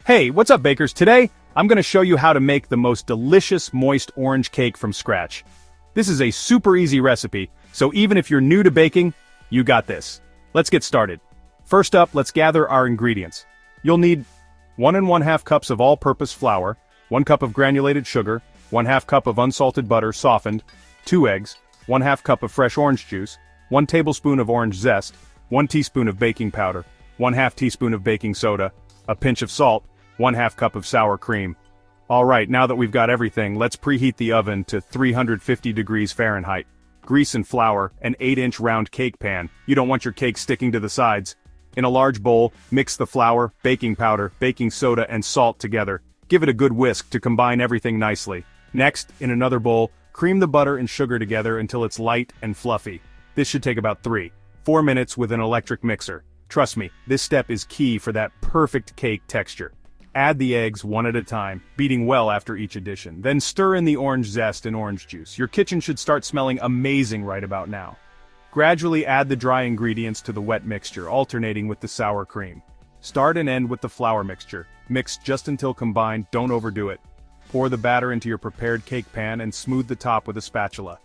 Hey, what's up, bakers? Today, I'm gonna show you how to make the most delicious moist orange cake from scratch. This is a super easy recipe, so even if you're new to baking, you got this. Let's get started. First up, let's gather our ingredients. You'll need 1 1/2 cups of all-purpose flour, 1 cup of granulated sugar, 1/2 cup of unsalted butter softened, 2 eggs, 1/2 cup of fresh orange juice, 1 tablespoon of orange zest, 1 teaspoon of baking powder, 1/2 teaspoon of baking soda, a pinch of salt, 1/2 cup of sour cream. Alright, now that we've got everything, let's preheat the oven to 350 degrees Fahrenheit. Grease and flour an 8-inch round cake pan. You don't want your cake sticking to the sides. In a large bowl, mix the flour, baking powder, baking soda, and salt together. Give it a good whisk to combine everything nicely. Next, in another bowl, cream the butter and sugar together until it's light and fluffy. This should take about 3-4 minutes with an electric mixer. Trust me, this step is key for that perfect cake texture. Add the eggs one at a time, beating well after each addition. Then stir in the orange zest and orange juice. Your kitchen should start smelling amazing right about now. Gradually add the dry ingredients to the wet mixture, alternating with the sour cream. Start and end with the flour mixture. Mix just until combined, don't overdo it. Pour the batter into your prepared cake pan and smooth the top with a spatula.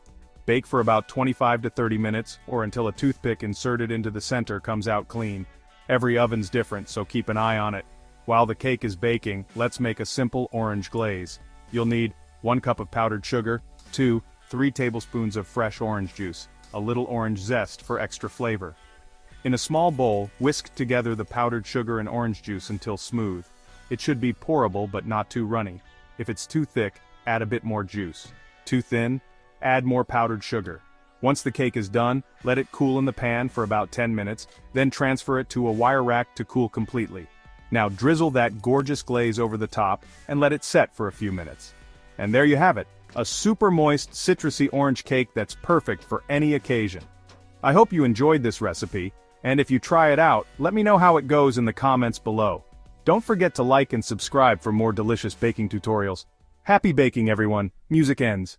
Bake for about 25 to 30 minutes, or until a toothpick inserted into the center comes out clean. Every oven's different, so keep an eye on it. While the cake is baking, let's make a simple orange glaze. You'll need 1 cup of powdered sugar, 3 tablespoons of fresh orange juice, a little orange zest for extra flavor. In a small bowl, whisk together the powdered sugar and orange juice until smooth. It should be pourable but not too runny. If it's too thick, add a bit more juice. Too thin, add more powdered sugar. Once the cake is done, let it cool in the pan for about 10 minutes, then transfer it to a wire rack to cool completely. Now drizzle that gorgeous glaze over the top and let it set for a few minutes. And there you have it, a super moist, citrusy orange cake that's perfect for any occasion. I hope you enjoyed this recipe, and if you try it out, let me know how it goes in the comments below. Don't forget to like and subscribe for more delicious baking tutorials. Happy baking, everyone. Music ends.